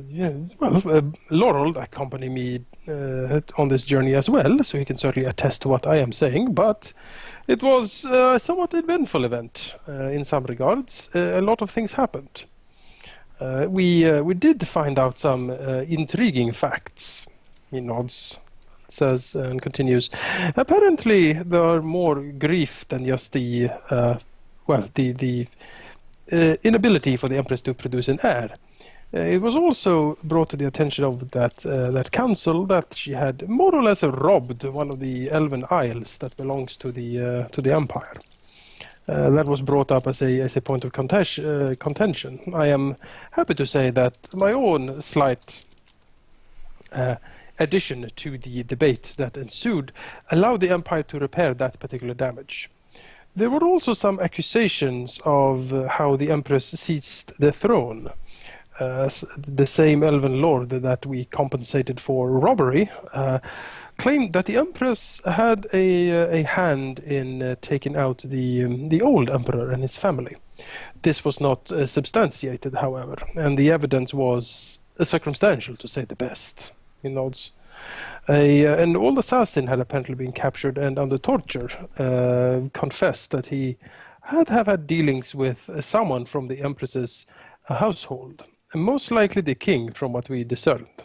yeah, well, Laurel accompanied me on this journey as well, so he can certainly attest to what I am saying. But it was a somewhat eventful event in some regards. A lot of things happened. We did find out some intriguing facts. He nods, says, and continues. Apparently, there are more grief than just the inability for the Empress to produce an heir. It was also brought to the attention of that council that she had more or less robbed one of the elven isles that belongs to the Empire. That was brought up as a point of contention. I am happy to say that my own slight addition to the debate that ensued allowed the Empire to repair that particular damage. There were also some accusations of how the Empress seized the throne. The same elven lord that we compensated for robbery claimed that the Empress had a hand in taking out the old emperor and his family. This was not substantiated, however, and the evidence was circumstantial, to say the best. He nods. An old assassin had apparently been captured and under torture confessed that he have had dealings with someone from the Empress's household, most likely the king, from what we discerned.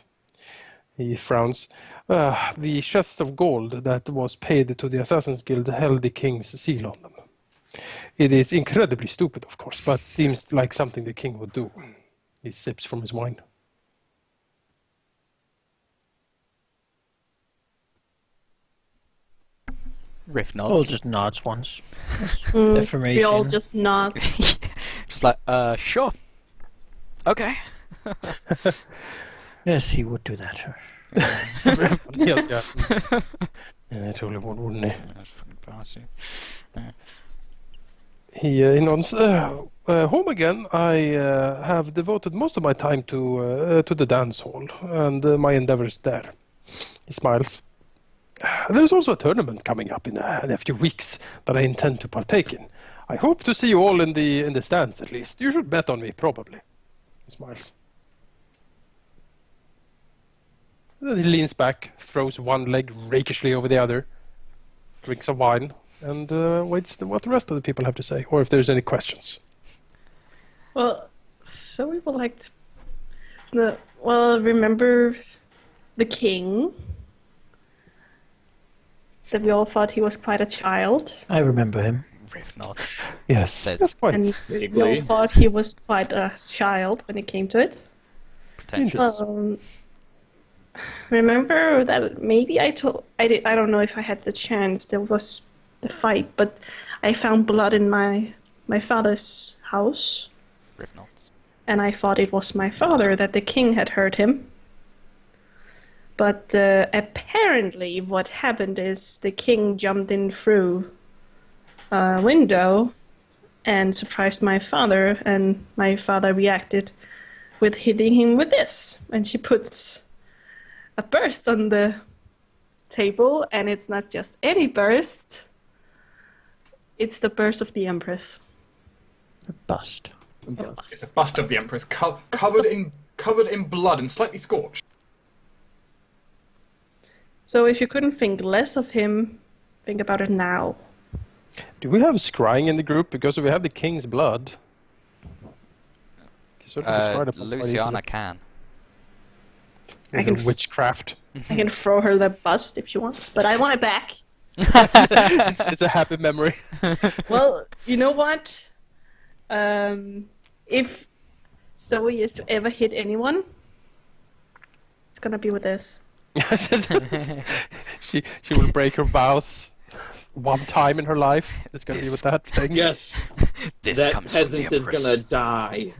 He frowns. The chest of gold that was paid to the Assassin's Guild held the king's seal on them. It is incredibly stupid, of course, but seems like something the king would do. He sips from his wine. Riff nods. All just nods once. We Information. all just nod. Just like, sure. Okay. Yes, he would do that. Yeah, totally would, wouldn't he? That's fucking party. He nods. Home again. I have devoted most of my time to the dance hall and my endeavors there. He smiles. There is also a tournament coming up in a few weeks that I intend to partake in. I hope to see you all in the stands at least. You should bet on me, probably. He smiles. Then he leans back, throws one leg rakishly over the other, drinks some wine, and waits what the rest of the people have to say, or if there's any questions. Well, so we would like to... Well, remember the king? That we all thought he was quite a child. I remember him. Riff nods. Yes, Says that's quite. And we all thought he was quite a child when it came to it. pretentious. Remember that maybe I don't know if I had the chance. There was the fight, but I found blood in my father's house. Riff nods. And I thought it was my father, that the king had hurt him. But apparently what happened is the king jumped in through a window and surprised my father, and my father reacted with hitting him with this. And she puts a burst on the table, and it's not just any burst. It's the burst of the Empress. A bust. It's a bust of the Empress, covered in blood and slightly scorched. So if you couldn't think less of him, think about it now. Do we have scrying in the group? Because if we have the king's blood... Luciana can. I can Witchcraft. I can throw her the bust if she wants, but I want it back. It's a happy memory. Well, you know what? If Zoe is to ever hit anyone, it's gonna be with this. she will break her vows one time in her life. It's going to be with that thing. Yes, This that comes from the peasant is Empress. gonna die.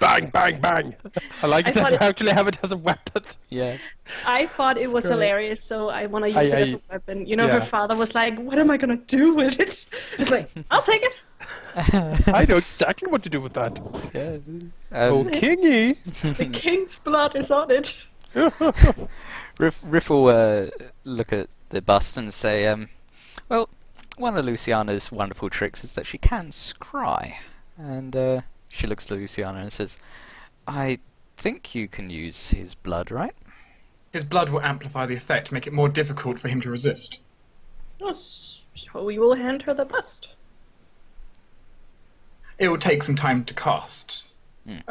Bang, bang, bang. I like I that thought you it- actually have it as a weapon. Yeah. I thought it was Screw it. hilarious, so I want to use it as a weapon. You know, yeah. her father was like, "What am I gonna do with it?" It's like, "I'll take it." I know exactly what to do with that. Yeah. Oh, kingy. The king's blood is on it. Riff will look at the bust and say, well, one of Luciana's wonderful tricks is that she can scry. And she looks to Luciana and says, I think you can use his blood, right? His blood will amplify the effect, make it more difficult for him to resist. Yes, so we will hand her the bust. It will take some time to cast. Is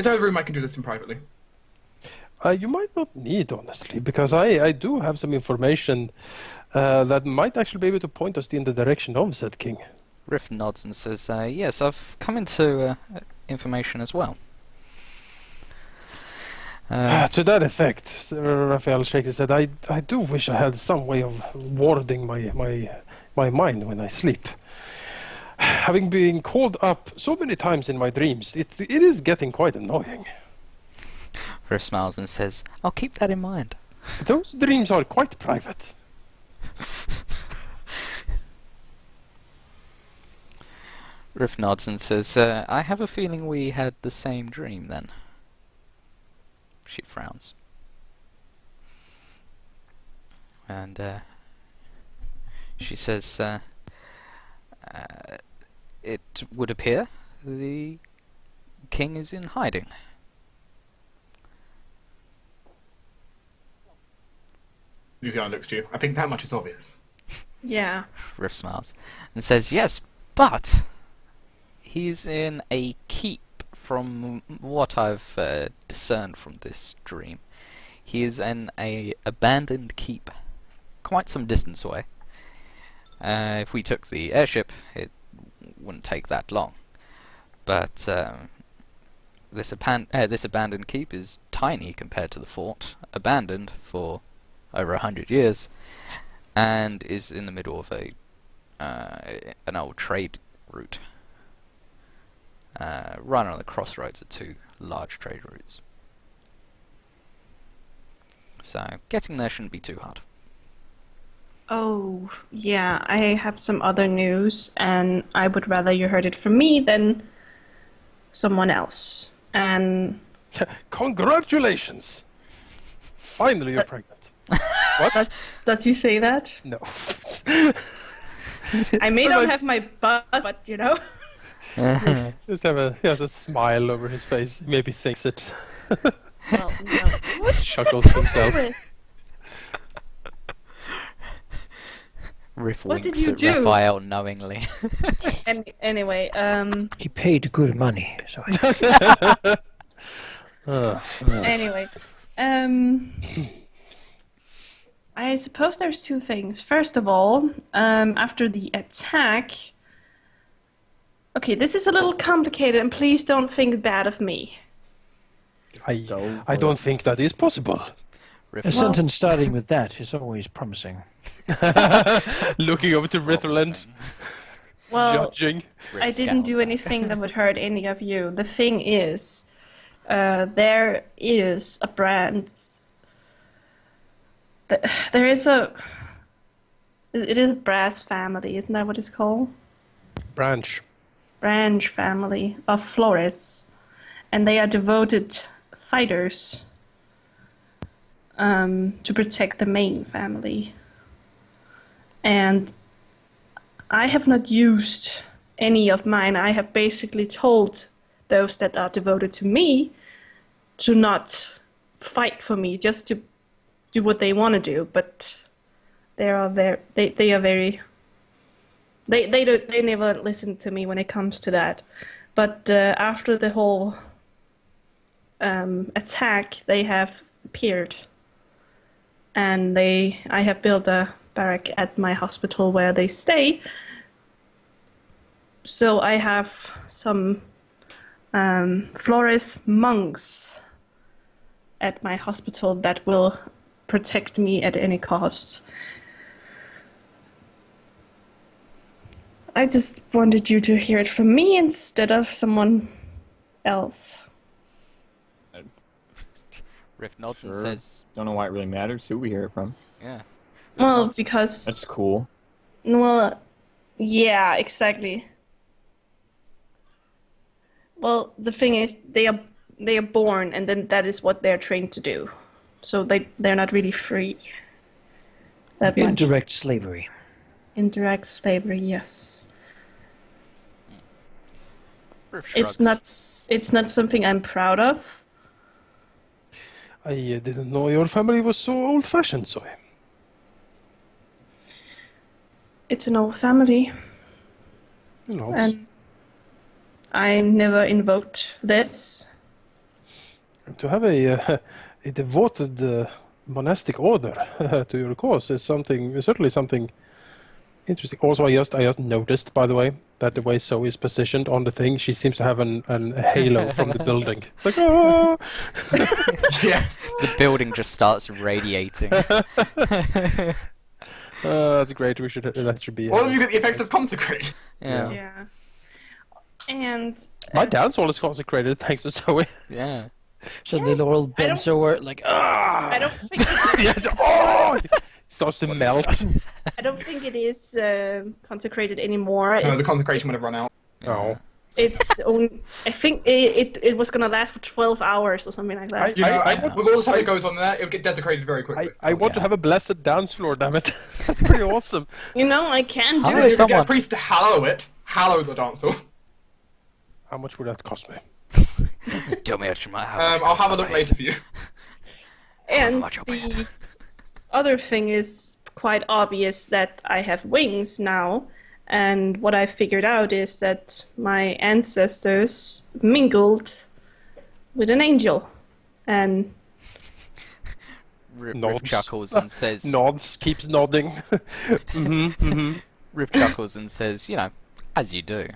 there a room I can do this in privately? You might not need, honestly, because I do have some information that might actually be able to point us in the direction of said king. Riff nods and says, yes, I've come into information as well. To that effect, Raphael shakes his head. I do wish I had some way of warding my mind when I sleep. Having been called up so many times in my dreams, it is getting quite annoying. Riff smiles and says, I'll keep that in mind. Those dreams are quite private. Riff nods and says, I have a feeling we had the same dream then. She frowns. And she says, it would appear the king is in hiding. Luciana looks to you. I think that much is obvious. Yeah. Riff smiles and says, yes, but he's in a keep from what I've discerned from this dream. He is in a abandoned keep quite some distance away. If we took the airship, it wouldn't take that long. But this abandoned keep is tiny compared to the fort, abandoned for over 100 years, and is in the middle of an old trade route. Right on the crossroads of two large trade routes. So getting there shouldn't be too hard. Oh, yeah, I have some other news, and I would rather you heard it from me than someone else. And Congratulations! Finally you're pregnant. What? does he say that? No. I may not have my buzz, but you know. Just he has a smile over his face. He maybe thinks it. Well, no. Chuckles to himself. Riff What did winks you at do? Raphael knowingly. Anyway, He paid good money, so anyway, I suppose there's two things. First of all, after the attack. Okay, this is a little complicated, and please don't think bad of me. I don't think that is possible. Riff a nods. sentence starting with that is always promising. Looking over to Ritherland, Well, judging. Riff I didn't do scowls. anything that would hurt any of you. The thing is, there is a brand. There is a. It is a brass family, isn't that what it's called? Branch. Branch family of Flores, and they are devoted fighters to protect the main family. And I have not used any of mine. I have basically told those that are devoted to me to not fight for me, just to do what they want to do. But they never listen to me when it comes to that. But after the whole attack, they have appeared, and I have built a barrack at my hospital where they stay. So I have some Flores monks at my hospital that will protect me at any cost. I just wanted you to hear it from me instead of someone else. Riff nods and Sure. says, Don't know why it really matters who we hear it from. yeah. Riff Well, nods. because... That's cool. Well, yeah, exactly. Well, the thing is, they are born, and then that is what they're trained to do. So they're not really free. That much. Indirect slavery. Indirect slavery, yes. Riff shrugs. It's not something I'm proud of, I didn't know your family was so old-fashioned, Zoe. It's an old family, You know, and I never invoked this. to have a devoted monastic order to your cause is certainly something interesting. Also, I just noticed, by the way, that the way Zoe is positioned on the thing, she seems to have a halo from the building. Like, oh! Yeah. The building just starts radiating. That's great. That should be. All of you get the effects of consecrate. Yeah. Yeah. And My as- dance hall is consecrated thanks to Zoe. Yeah. Suddenly Laurel I bends don't- over like, ah! I don't think it, Yes, oh! It starts to melt. I don't think it is consecrated anymore. No, the It's, consecration would have run out. Oh. it's only, I think it was gonna last for 12 hours or something like that. You know, I with all the stuff that goes on there, it would get desecrated very quickly. I want to Yeah. have a blessed dance floor, damn it. That's pretty awesome. You know, I can do How it. is You get a someone- priest to hallow the dance hall. How much would that cost me? Tell me how much I'll have a look later for you. And much I'll pay it. the other thing is quite obvious that I have wings now, and what I figured out is that my ancestors mingled with an angel, and Riff Nods. chuckles and says, Nods, keeps nodding. Riff chuckles and says, you know, as you do.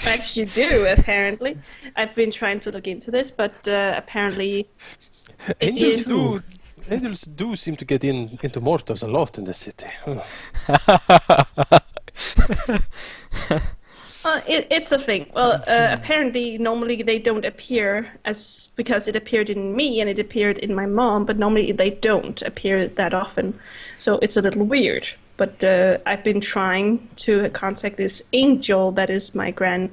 actually do apparently. I've been trying to look into this, but apparently it Angels is. do. Angels do seem to get into mortals a lot in the city. It's a thing. Well, apparently, normally they don't appear as because it appeared in me and it appeared in my mom, but normally they don't appear that often. So it's a little weird. But I've been trying to contact this angel that is my grandfather.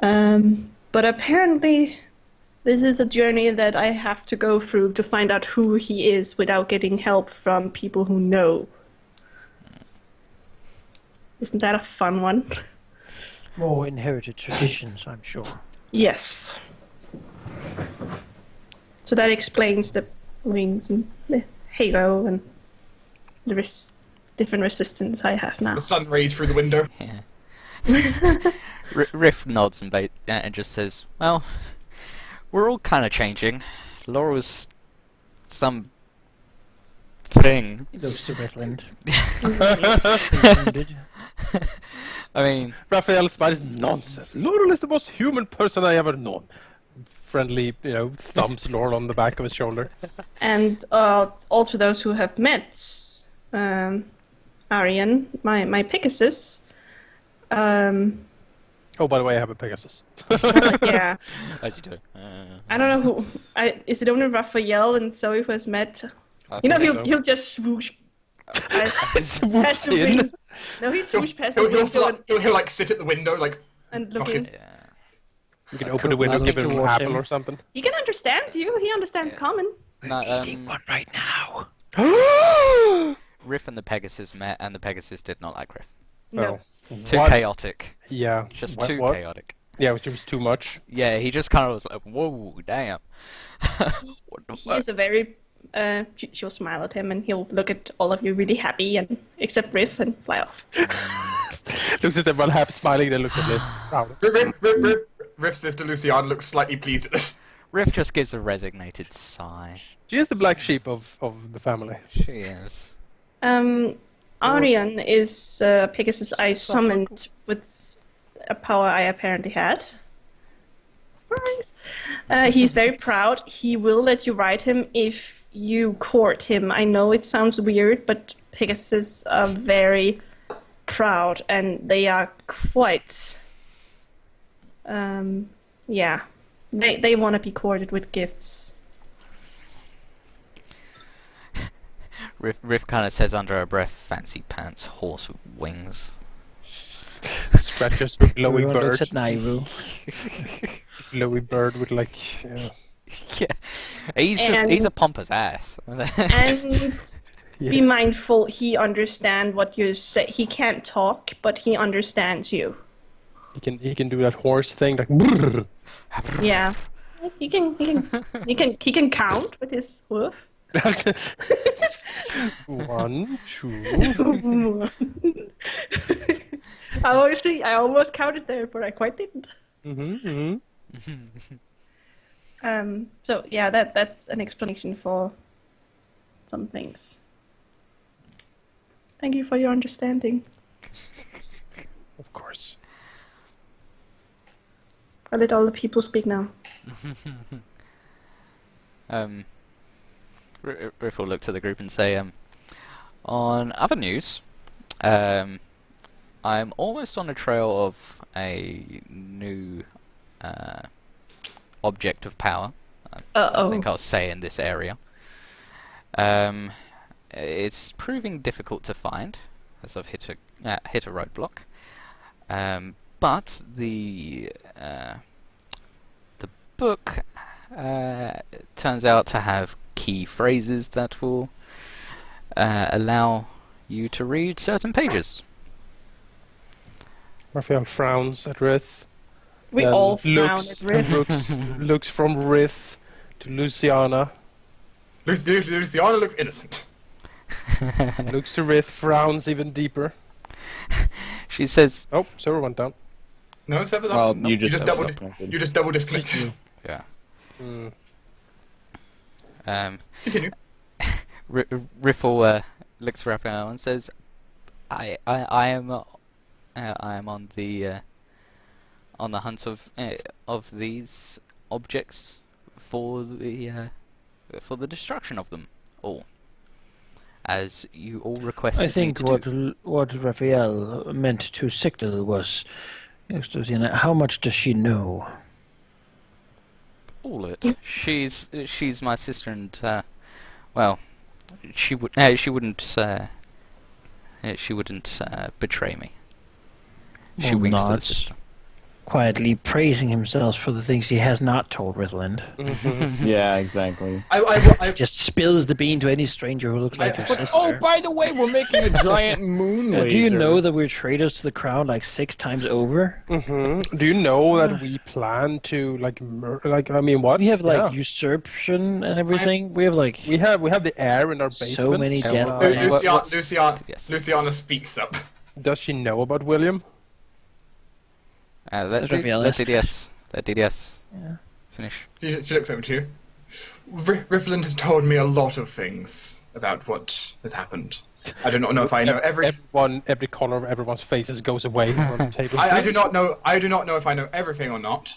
But apparently, this is a journey that I have to go through to find out who he is without getting help from people who know. Isn't that a fun one? More inherited traditions, I'm sure. Yes. So that explains the wings and the halo and the different resistance I have now. The sun rays through the window. Yeah. Riff nods and just says, well, we're all kind of changing. Laura's some thing. He looks to Rithland. I mean, Raphael smiles. Nonsense. Laurel is the most human person I ever known. Friendly, thumps Laurel on the back of his shoulder. And all to those who have met Arian, my Pegasus. Oh, by the way, I have a Pegasus. Yeah. as you do. I don't know who. Is it only Raphael and Zoe who has met? You know, think so. he'll just swoosh past Swoops the in. window. No, he swoosh past the He'll, window he'll like sit at the window, like and looking. Knock Yeah. You can open the window, give him an towards apple him. or something. He can understand you. He understands common. No, One right now. Riff and the Pegasus met, and the Pegasus did not like Riff. No. Too What? chaotic. Yeah. Just What- too what? chaotic. Yeah, which was too much. Yeah, he just kind of was like, whoa, damn. What the He fuck? is a very. She'll smile at him and he'll look at all of you really happy and except Riff and fly off. Looks at everyone happy, smiling, then looks at Liv. Proud. Riff sister Luciane looks slightly pleased at this. Riff just gives a resignated sigh. She is the black sheep of the family. She is. Arian is Pegasus I summoned with a power I apparently had. Surprise! He's very proud. He will let you ride him if you court him. I know it sounds weird, but Pegasus are very proud and they are quite. Yeah. They want to be courted with gifts. Riff kind of says under her breath, fancy pants, horse with wings. Scratches with glowy Everyone bird. looks at Nairu. Glowy bird with like. Yeah. He's a pompous ass. And be Yes. mindful, he understands what you say. He can't talk, but he understands you. He can do that horse thing like. Brrr. Yeah. He can count with his hoof. 1, 2. I almost counted there, but I quite didn't. Mm-hmm. So yeah, that's an explanation for some things. Thank you for your understanding. Of course. I'll let all the people speak now. Riff will look to the group and say, on other news, I'm almost on a trail of a new object of power. I think I'll say in this area. It's proving difficult to find, as I've hit a roadblock. But the book turns out to have key phrases that will allow you to read certain pages. Raphael frowns at Rith. We then all frown at Riff. looks from Rith to Luciana. Luciana looks innocent. Looks to Rith, frowns even deeper. She says, Oh, server went down. No, it's ever that. Well, Nope. you just You just double disconnected. yeah. Mm. Continue. Riffle looks Raphael and says, I am on the hunt of these objects for the destruction of them all, as you all requested I think me to do. what Raphael meant to signal was, how much does she know? All it. She's my sister, and well, she wouldn't betray me. She Well, winks to the nods. sister. Quietly praising himself for the things he has not told Ritland. Yeah, exactly. I Just spills the bean to any stranger who looks like your sister. Oh, by the way, we're making a giant moon laser. Do you know that we're traitors to the crown like 6 times over? Do you know that we plan to what? We have Yeah. usurpation and everything. We have we have the air in our basement. so many And death what- knights. Yes. Luciana speaks up. Does she know about William? Let That's Raphael asked. Let DDS Yeah. finish. She looks over to you. Riffland has told me a lot of things about what has happened. I do not know if I know Every corner of everyone's faces goes away on the table. I do not know. I do not know if I know everything or not.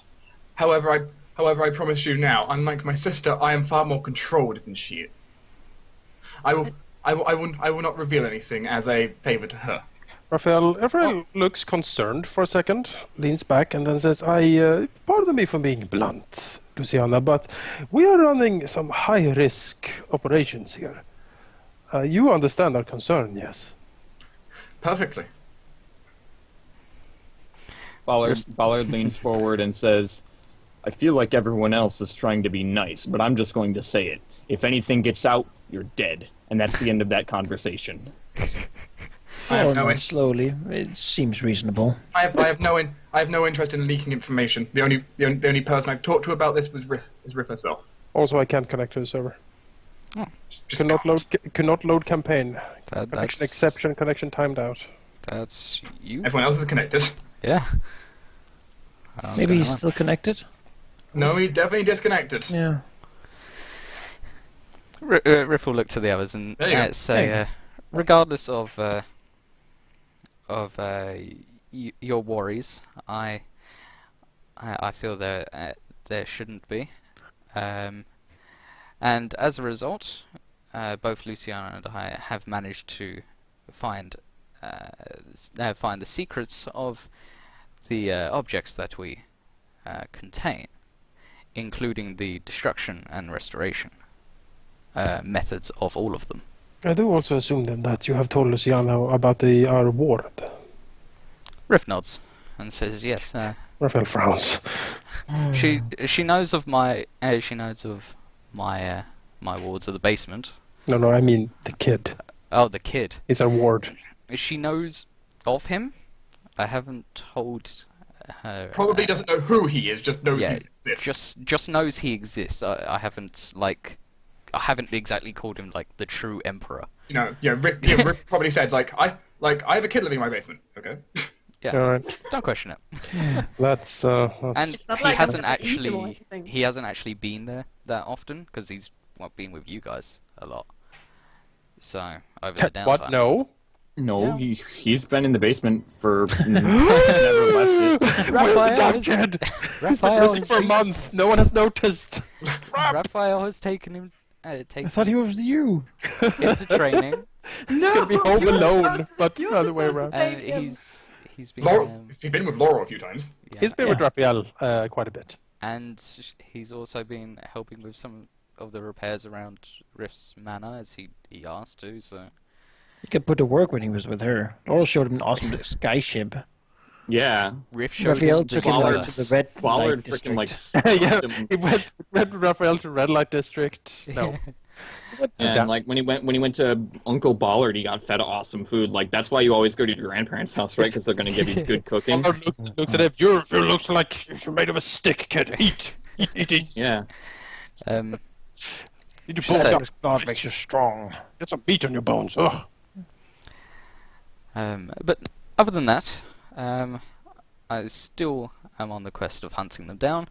However, I promise you now. Unlike my sister, I am far more controlled than she is. I will not reveal anything as a favor to her. Raphael looks concerned for a second, leans back, and then says, pardon me for being blunt, Luciana, but we are running some high-risk operations here. You understand our concern, yes? Perfectly. Ballard leans forward and says, I feel like everyone else is trying to be nice, but I'm just going to say it. If anything gets out, you're dead. And that's the end of that conversation. I have no Slowly. It seems reasonable. I have no interest in leaking information. The only person I've talked to about this was Riff herself. Also, I can't connect to the server. Just Cannot load campaign. Connection That's exception, connection timed out. That's you. Everyone else is connected. Yeah. What's Maybe going he's on? still connected? No, he's definitely disconnected. Yeah. Riff will look to the others and There you go. say, regardless of your worries, I feel there shouldn't be, and as a result, both Luciana and I have managed to find the secrets of the objects that we contain, including the destruction and restoration methods of all of them. I do also assume then that you have told Luciana about our ward. Riff nods and says yes. Raphael frowns. She knows of my my wards of the basement. No, I mean the kid. Oh, the kid. It's our ward. She knows of him. I haven't told Probably doesn't know who he is, just knows yeah, he exists. just knows he exists. I haven't exactly called him like the true emperor. Rick probably said I have a kid living in my basement. Okay. Yeah, All right. don't question it. That's And It's not he like hasn't I'm gonna eat him or actually anything. he hasn't actually been there that often because he's been with you guys a lot. So over the downtime. what? No. No, Yeah. he's been in the basement for never left it. Where's the damn has- kid? He's been Raphael missing has for a been- month. No one has noticed. Raphael has taken him. I thought he was you. into training, He's gonna be home alone, supposed- but you're the other way supposed to around. take and him. he's been Laurel, he's been with Laurel a few times. yeah. He's been with Raphael quite a bit. And he's also been helping with some of the repairs around Rift's manor as he asked to. So He could put to work when he was with her. Laurel showed him an awesome skyship. Yeah. Rift showed Raphael him the took him like, to universe. the red Ballard light freaking like district. Yeah, stopped him. he went with Raphael to Red Light District. No. What's the And damn- like when he went to Uncle Ballard, he got fed awesome food. Like that's why you always go to your grandparents' house, right? Because they're gonna give you good cooking. Ballard looks at him. You looks like you're made of a stick, kid. Eat. Eat. Yeah. Um, Need to So- pull up. God makes you strong. Get some meat on your bones. Ugh. but other than that, I still am on the quest of hunting them down,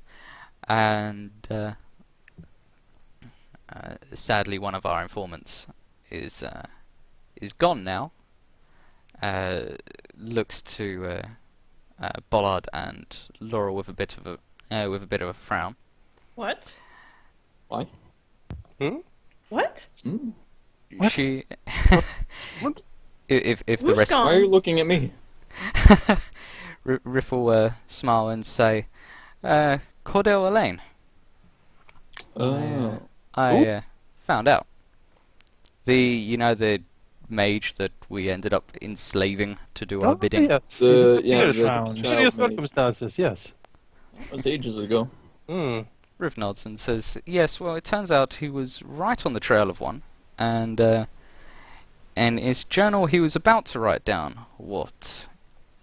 and sadly, one of our informants is gone now. Looks to Bollard and Laurel with a bit of a frown. What? Why? What? She, What? if the Who's rest. gone? Why are you looking at me? Riff will smile and say, Cordell Elaine. Oh. I found out. The mage that we ended up enslaving to do our bidding. Yes. The- It's yeah, weird. the- Serious circumstances, yes. That was ages ago. Riff nods and says, yes, well, it turns out he was right on the trail of one, and in his journal he was about to write down what,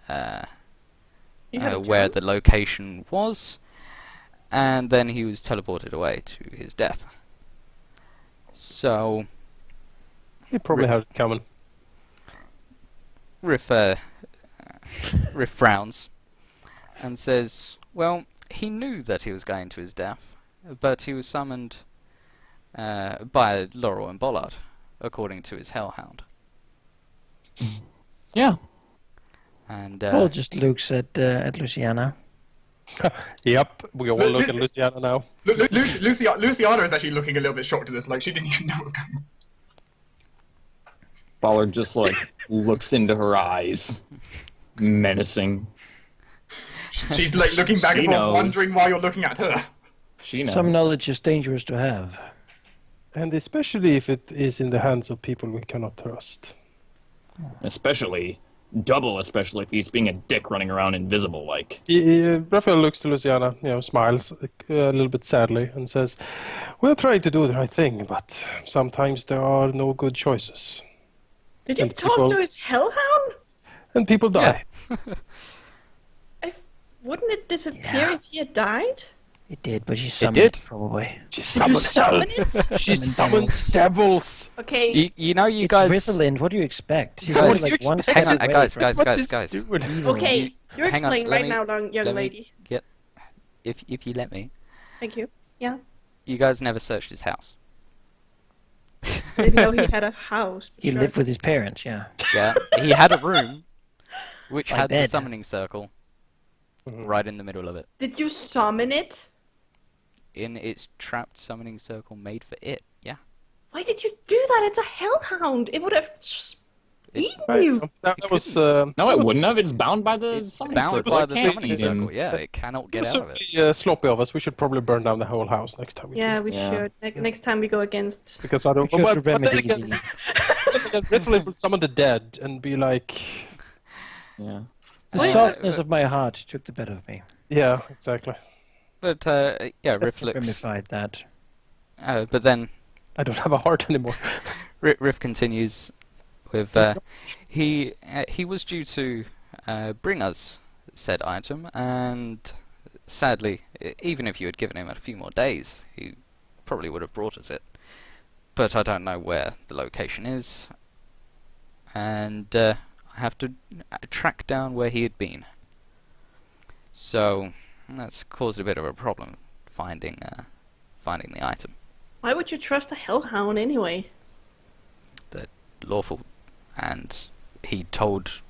You have a where journal? the location was, and then he was teleported away to his death. So, He probably had it coming. Riff frowns and says, well, he knew that he was going to his death, but he was summoned by Laurel and Bollard, according to his hellhound. Yeah. And Paul just looks at Luciana. Yep, we all look at Luciana now. Luciana is actually looking a little bit shocked at this, like she didn't even know what was going on. Ballard just like looks into her eyes, menacing. She's like looking back She and forth, knows. wondering why you're looking at her. She knows. Some knowledge is dangerous to have. And especially if it is in the hands of people we cannot trust. especially if he's being a dick running around invisible like. Raphael looks to Luciana, smiles a little bit sadly, and says, "We're trying to do the right thing, but sometimes there are no good choices, Did you And talk people- to his hellhound? and people die." Wouldn't it disappear Yeah. if he had died? It did, but she summoned did. it, probably. She Did you summons summon it? She summons devils. Okay. you know, you It's guys. Riffleland, what do you expect? She's Guys- only What do you like one expect? step Hang on, away guys, from guys, What guys, is guys. doing? evil. Okay, You- you're hang on, explaining let right me- now, young let me- lady. If you let me, Thank you. Yeah. you guys never searched his house. Didn't know he had a house. but He sure. lived with his parents, yeah. Yeah, he had a room which My had the bed. summoning circle right in the middle of it. Did you summon it? In its trapped summoning circle made for it. Yeah. Why did you do that? It's a hellhound. It would have eaten Right. you. That was No, it wouldn't have. It's bound by the It's summoning bound circle. by It the can't summoning eat him. circle. Yeah, it cannot get was out of it. certainly sloppy of us. We should probably burn down the whole house next time. Yeah, we Yeah. should. Next time we go against. Because I don't. We chose But then remedy again, easily. Rifflin will summon the dead and be like, Yeah. The Wait, softness of my heart took the better of me. yeah, exactly. But yeah, Riff looks. Ramified that. But then I don't have a heart anymore. Riff continues with he was due to bring us said item, and sadly, even if you had given him a few more days, he probably would have brought us it. But I don't know where the location is, and I have to track down where he had been. So that's caused a bit of a problem finding the item. Why would you trust a hellhound anyway? The lawful, and he told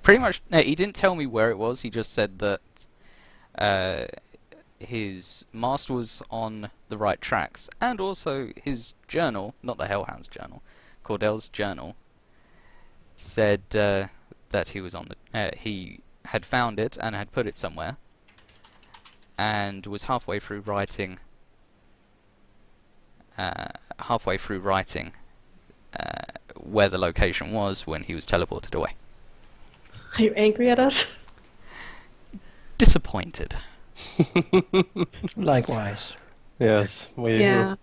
pretty much. No, he didn't tell me where it was. He just said that his master was on the right tracks, and also his journal, not the Hellhound's journal, Cordell's journal, said that he was on the. He had found it and had put it somewhere, and was halfway through writing. Where the location was when he was teleported away. Are you angry at us? Disappointed. Likewise. Yes, Yeah,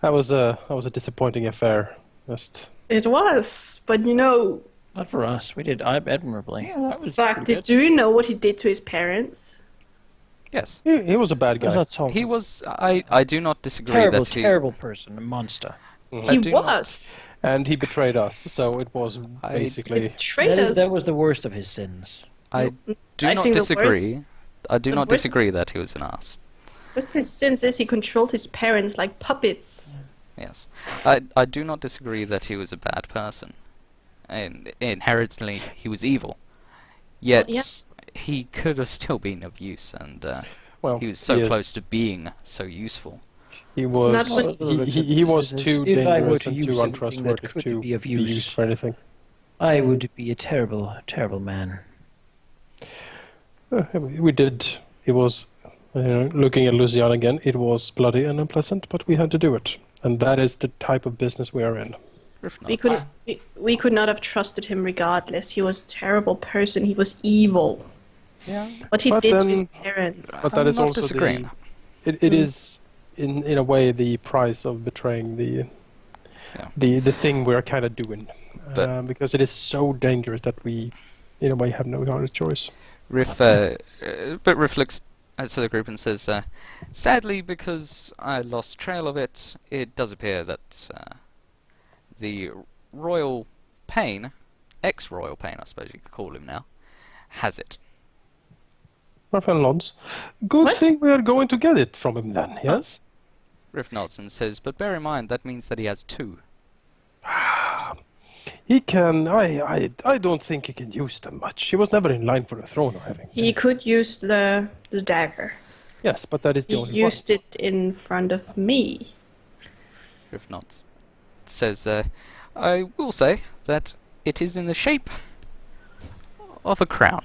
that was a disappointing affair. Just it was. But you know, Not for us. We did admirably. Yeah, that was in fact, pretty good. do you know what he did to his parents? Yes. he was a bad Was guy. that so? He was. I do not disagree terrible, that he. terrible person, a monster. I He do not- was. And he betrayed us, so it was I- basically. Betrayed us. That was the worst of his sins. I do I not think the disagree. I do the not worst disagree is- that he was an ass. Most of his sins is he controlled his parents like puppets. Yes. I do not disagree that he was a bad person. And inherently, he was evil. Yet, yeah. he could have still been of use, and Well, he was so is. close to being so useful. He was. Not when- He was too If I were dangerous to and use too anything untrustworthy that could to be of be use. used for anything. I would be a terrible, terrible man. We did. It was. Looking at Lucian again, it was bloody and unpleasant, but we had to do it, and that is the type of business we are in. If We not, we could not have trusted him regardless. He was a terrible person. He was evil. yeah. What he But did to then- his parents. But that I'm is not also disagreeing. it is in a way the price of betraying the Yeah. the thing we're kind of doing, But- because it is so dangerous that we, in a way, have no other choice. But Riff looks to the group and says, sadly, because I lost trail of it, it does appear that the Royal Pain, ex-Royal Pain, I suppose you could call him now, has it. Raphael nods. Good What? thing we are going to get it from him then, yes? Riff nods and says, but bear in mind, that means that he has two. He can. I don't think he can use them much. He was never in line for the throne or anything. He could use the dagger. Yes, but that is the He only used it in front of me. Riff nods. Says, I will say that it is in the shape of a crown.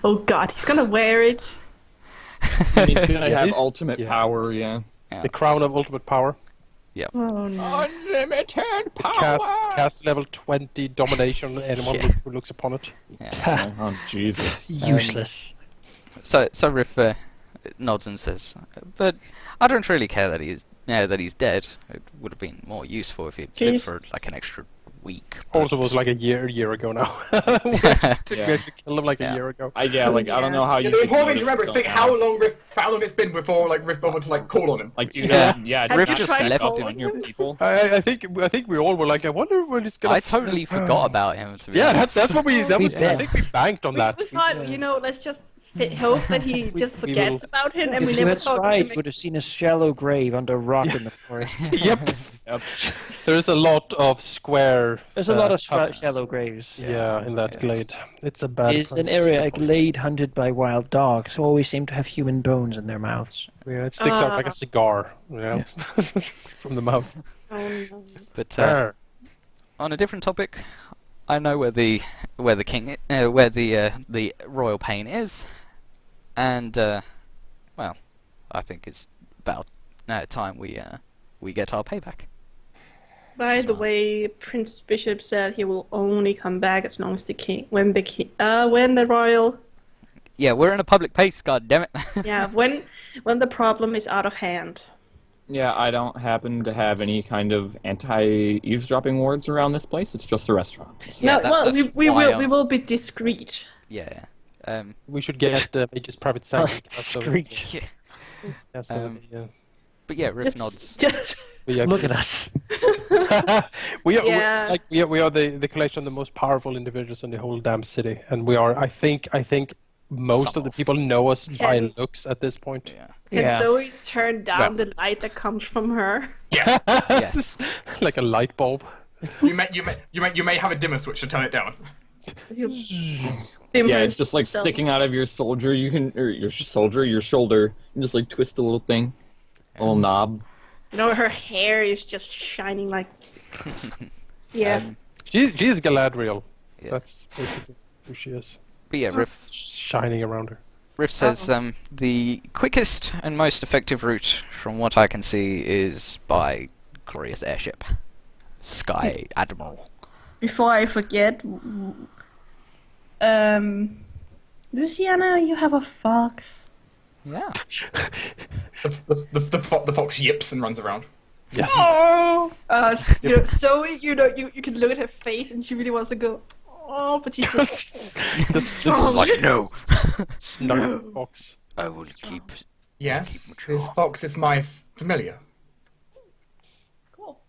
Oh God, he's gonna wear it. And he's gonna have Yes. ultimate Yeah. power, yeah. one. The crown of ultimate power. Oh no. Unlimited power! Cast level 20 domination on anyone Yeah. who looks upon it. Yeah. Oh, Jesus. Useless. So Riff nods and says, but I don't really care that he's dead. It would have been more useful if he'd lived for Jeez. like an extra week. Also but- was like a year ago now. We actually killed him like Yeah. a year ago. Like, I don't know how you. The could important thing notice to remember is something think how else. long it's been before like Riff bothered to like call on him. Like, dude, Yeah. yeah, Riff not just sneak left up him. on your people. I think we all were like, I wonder when he's gonna. I totally forgot about him. To be Yeah, honest. that's what we. That We was. I bet. think we banked on that. We thought, you know, let's just hope that he just we forgets will- about him, and we If you never had talk to spied, him you would have seen a shallow grave under a rock in the forest. Yep. Yep. There is a lot of square. There's a lot of pubs. shallow graves. Yeah, in that yes. glade. It's a bad. It's an place. area, a glade hunted by wild dogs who always seem to have human bones in their mouths. Yeah, it sticks out like a cigar, you know, from the mouth. Oh, no. But Arr. on a different topic, I know where the king where the royal pain is, and well, I think it's about time we get our payback. By the Smells. way, Prince Bishop said he will only come back as long as when the royal, Yeah, we're in a public place. God damn it! yeah, when the problem is out of hand. Yeah, I don't happen to have any kind of anti-eavesdropping wards around this place. It's just a restaurant. So- Yeah, no, well, that's we why will I'm- we will be discreet. Yeah, We should get Mage's private Us sanctuary. street. Yeah. Yes, But yeah, Riff nods. Just Look at us. we are Yeah. we are the collection of the most powerful individuals in the whole damn city, and we are. I think most Some of the of. people know us by Can- looks at this point. Yeah. Can Yeah. Zoe turn down Well- the light that comes from her? Yes. Like a light bulb. You may have a dimmer switch to turn it down. Yeah, it's just like sticking out of your soldier. Your shoulder. You just like twist a little thing, a little knob. You know, her hair is just shining like. Yeah. She's Galadriel. Yeah. That's basically who she is. But yeah, Riff Shining around her. Riff says the quickest and most effective route, from what I can see, is by glorious airship, Sky Admiral. Before I forget, Luciana, you have a fox. Yeah. The fox yips and runs around. Yes. Oh, Zoe, you can look at her face and she really wants to go. Oh, but she just just Like, no. snark fox. I will keep. Yes, this fox is my familiar. cool.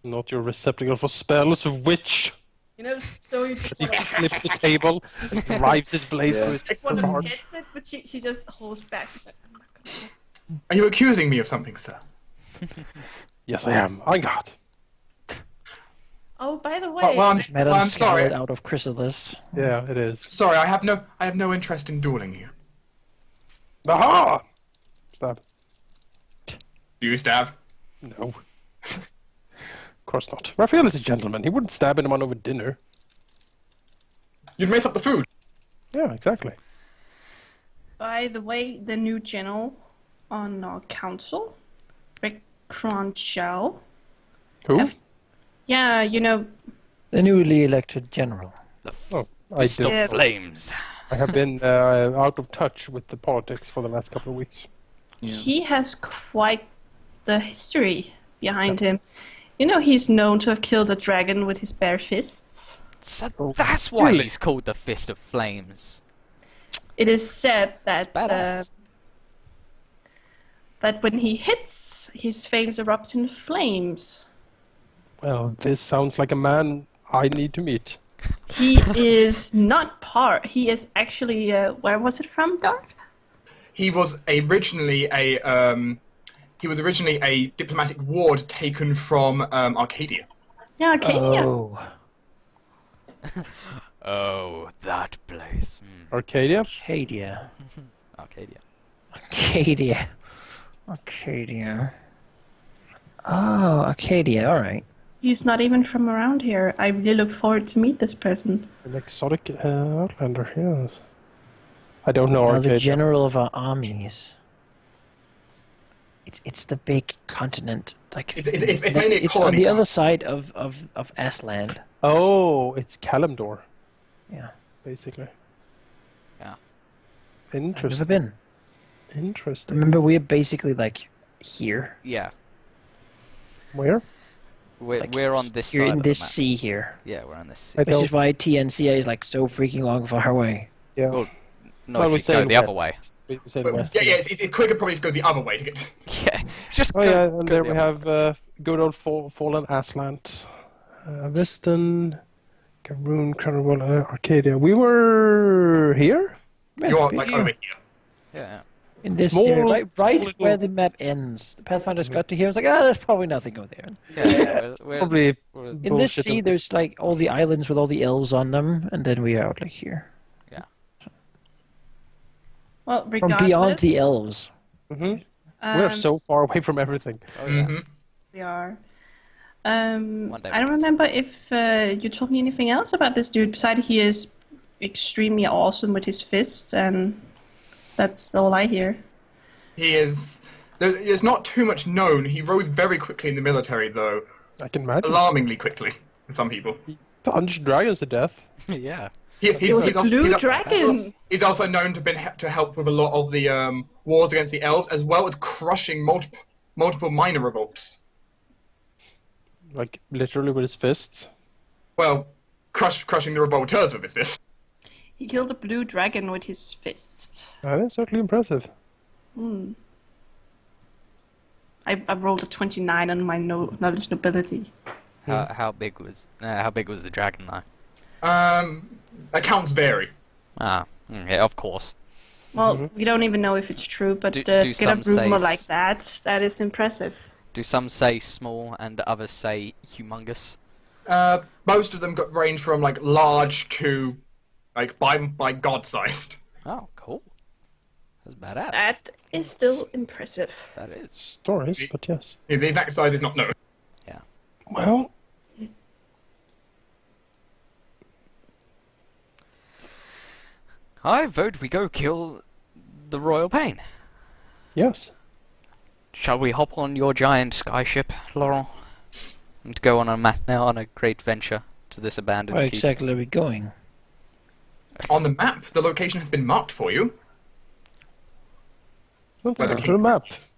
Not your receptacle for spells, witch. You know, Zoe just He flips the table and drives his blade through his one heart. hits it, but she just holds back. She's like, I'm not gonna. Are you accusing me of something, sir? Yes, I am. I got. Oh, by the way, Madam I'm scoured sorry. out of chrysalis. Yeah, it is. Sorry, I have no interest in dueling you. Aha! Stab. Do you stab? No. Of course not. Raphael is a gentleman. He wouldn't stab anyone over dinner. You'd mess up the food. Yeah, exactly. by the way, the new general on our council, Rick Cronchow. Who? Yeah, you know, The newly elected general. The Oh, I Fist of did. Flames. I have been out of touch with the politics for the last couple of weeks. he has quite the history behind him. You know, he's known to have killed a dragon with his bare fists. So that's why Really? he's called the Fist of Flames. It is said that It's badass. that when he hits, his flames erupt in flames. Well, this sounds like a man I need to meet. He is not part. He is actually. Where was it from, Dark? He was originally a diplomatic ward taken from Arcadia. Yeah, Arcadia. Oh, Oh, that place. Arcadia? Arcadia. Arcadia. Arcadia. Arcadia. Oh, Arcadia, alright. He's not even from around here. I really look forward to meet this person. An exotic outlander, yes. I don't know The Arcadia. general of our armies. It's the big continent. Like It's mainly a it's on colony the now. other side of Asland. Oh, it's Kalimdor, Yeah. basically. Yeah. I've never Interesting. been. Interesting. Remember, we're basically like here. Yeah. Where? We're on this You're side in of the this map. sea here. Yeah, we're on this sea. I Which don't. is why TNCA is like so freaking long far away. Yeah. Well, no, Well, we if you go said the other west. way. We said But, west. yeah, it's quicker probably to go the other way to get. Yeah, just Oh go, yeah, go and there the we other way. have good old fallen Aslant, Viston, Garoon, Carnival, Arcadia. We were here. You are Yeah, like yeah. over here. Yeah. In this Small- area, right small where little- the map ends. The Pathfinders got to here. I was like, there's probably nothing over there. Yeah, we're, Probably we're- In this bullshit. sea, there's like all the islands with all the elves on them, and then we are out like here. Well, From regardless, beyond the elves. Mhm. We're so far away from everything. oh, yeah. hmm We are. One day I don't we can remember if you told me anything else about this dude. Besides, he is extremely awesome with his fists, and that's all I hear. He is. There's not too much known. He rose very quickly in the military, though, I can imagine. alarmingly quickly for some people. Punched dragons to death. yeah. He was a blue dragon. He's also known to help with a lot of the wars against the elves, as well as crushing multiple minor revolts. Like literally with his fists. Well, crushing the revolters with his fist. He killed a blue dragon with his fist. That is certainly impressive. I rolled a 29 on my knowledge nobility. How big was the dragon though? Accounts vary. Ah, yeah, of course. Well, we don't even know if it's true, but Do to get some a say rumor like that is impressive. Do some say small and others say humongous? Most of them got range from like large to like by god-sized. Oh, cool. That's badass. That is still impressive. That is. Stories, but yes. The exact size is not known. Yeah. Well, I vote we go kill the Royal Pain. yes. Shall we hop on your giant skyship, Laurent, and go on a great venture to this abandoned Where keep? exactly are we going? On the map, the location has been marked for you. Let's Where go the to the map. is.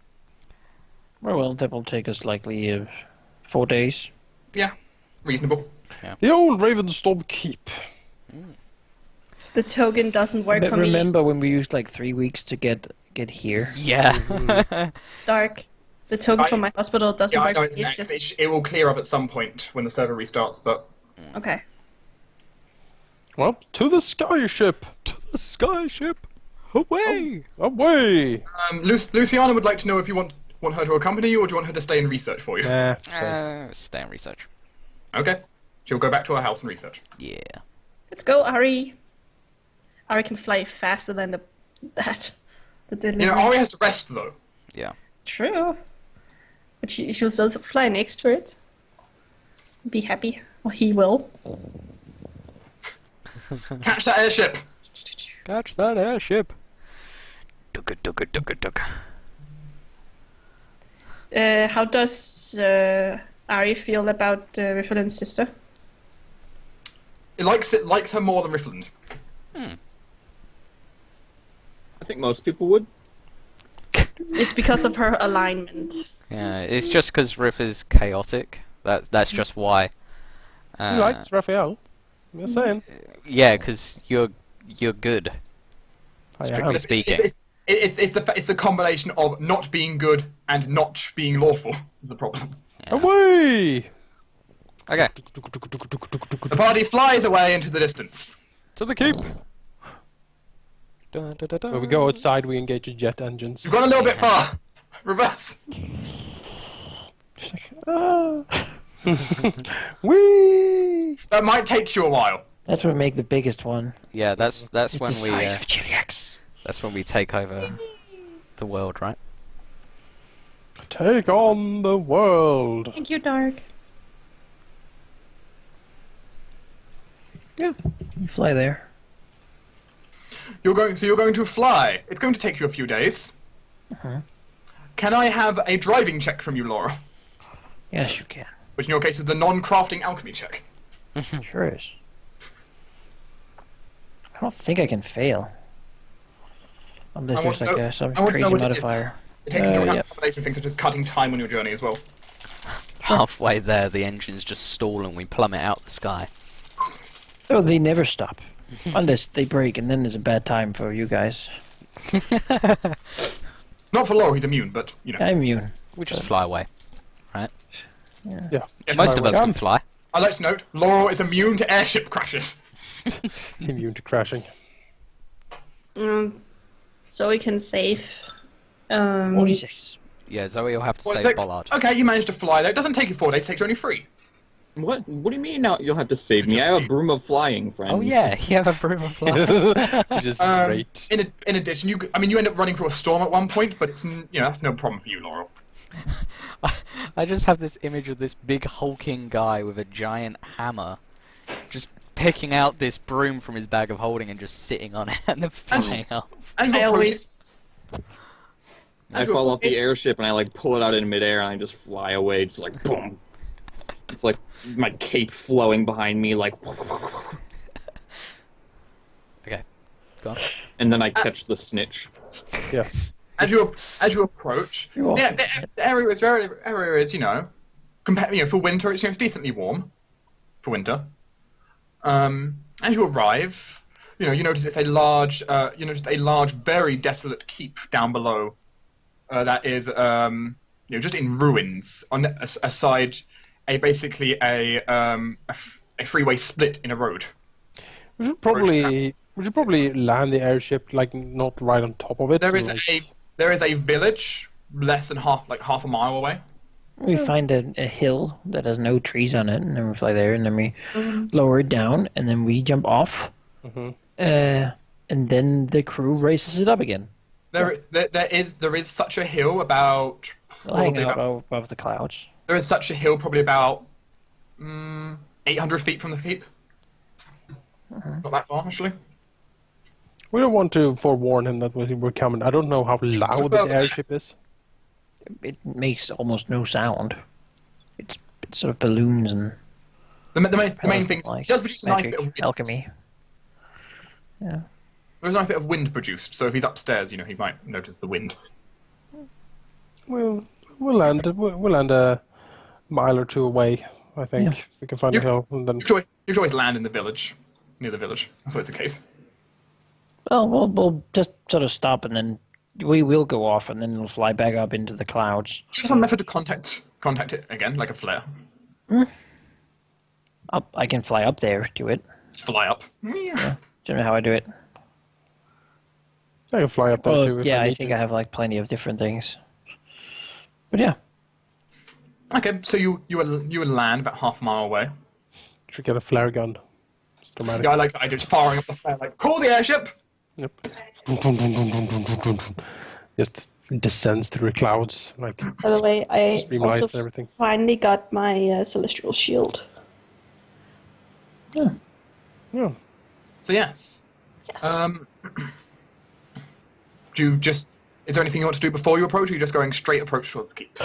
Well, that will take us likely 4 days. Yeah, reasonable. The old Ravenstorm Keep. The token doesn't work for me. Remember when we used like 3 weeks to get here? Yeah. Dark. The token from my hospital doesn't Yeah, I work know for it's me. It's next. just It will clear up at some point when the server restarts, but okay. Well, to the skyship. To the skyship. Away. Away. Luciana would like to know if you want her to accompany you or do you want her to stay and research for you. Nah. Stay and research. Okay. She'll go back to her house and research. Yeah. Let's go, Ari. Ari can fly faster than that. The delivery. You know, Ari has to rest though. Yeah. True. But she'll also fly next to it. Be happy. Or he will. Catch that airship! Catch that airship. Dugga dugga dugga dugga. How does Ari feel about Riffelin's sister? It likes her more than Riffland. I think most people would. It's because of her alignment. Yeah, it's just because Riff is chaotic. That's just why. He likes Raphael. I'm just saying. Yeah, because you're good. I Strictly am. speaking. It's a combination of not being good and not being lawful is the problem. Away! Okay. The party flies away into the distance. To the keep. When we go outside, we engage the jet engines. You've gone a little bit far. Reverse. Whee! That might take you a while. That's what make the biggest one. Yeah, that's It's when the we size of Chiliax. that's when we take over the world, right? Take on the world. Thank you, Dark. Yeah, you fly there. You're going to fly. It's going to take you a few days. Can I have a driving check from you, Laura? Yes, you can. Which in your case is the non-crafting alchemy check. Sure is. I don't think I can fail. Unless I want there's like to know- some I want to know crazy what it is. modifier. It takes into account yeah. a combination of things such as cutting time on your journey as well. Halfway there, the engines just stall and we plummet out the sky. Oh, they never stop. Unless they break, and then there's a bad time for you guys. Not for Laura, he's immune, but you know. I'm immune. We just fly away. Yeah. Yes, Most of us way. can fly. I'd like to note, Laura is immune to airship crashes. Immune to crashing. So we can save. 46. Yeah, Zoe will have to Well, save it's like- Bollard. Okay, you managed to fly there. It doesn't take you 4 days, it takes you only 3. What? What do you mean now you'll have to save me? I have a broom of flying, friends. Oh yeah, you have a broom of fly. Which is Um, great. In addition, you end up running through a storm at one point, but it's that's no problem for you, Laurel. I just have this image of this big hulking guy with a giant hammer, just picking out this broom from his bag of holding and just sitting on it and then flying off. And I your always. I fall off the airship and I like pull it out in midair and I just fly away, just like boom. It's like my cape flowing behind me, like, Okay, go on. and then I catch the snitch. Yes. as you approach, You're yeah, awesome. the area is for winter it's decently warm for winter. As you arrive, you notice it's a large, very desolate keep down below. That is, just in ruins. On aside, basically a freeway split in a road. We should probably land the airship like not right on top of it. There is a village less than half a mile away. We find a hill that has no trees on it, and then we fly there, and then we lower it down, and then we jump off, and then the crew races it up again. There is such a hill about. We'll hang out above the clouds. There is such a hill probably about 800 feet from the keep. Not that far, actually. We don't want to forewarn him that we're coming. I don't know how loud the airship is. It makes almost no sound. It's sort of balloons and The main thing like it does produce a nice magic, bit of wind. alchemy. Yeah. There's a nice bit of wind produced, so if he's upstairs, he might notice the wind. We'll land a mile or two away. I think we can find a hill, and then You could always land in the village, near the village. That's always the case. Well, we'll just sort of stop, and then we will go off, and then we'll fly back up into the clouds. Do you have some method to contact it again, like a flare? I can fly up there to it. Just fly up. Yeah. Do you know how I do it? I can fly up there too. If I need think to. I have like plenty of different things. But yeah. Okay, so you would land about half a mile away. Should get a flare gun. It's dramatic. Yeah, I like the idea of firing up the flare, like, call the airship! Yep. Just descends through the clouds like By the way, I streamlights also and everything. finally got my celestial shield. Yeah. So yes. Yes. Is there anything you want to do before you approach, or are you just going straight approach towards the keep?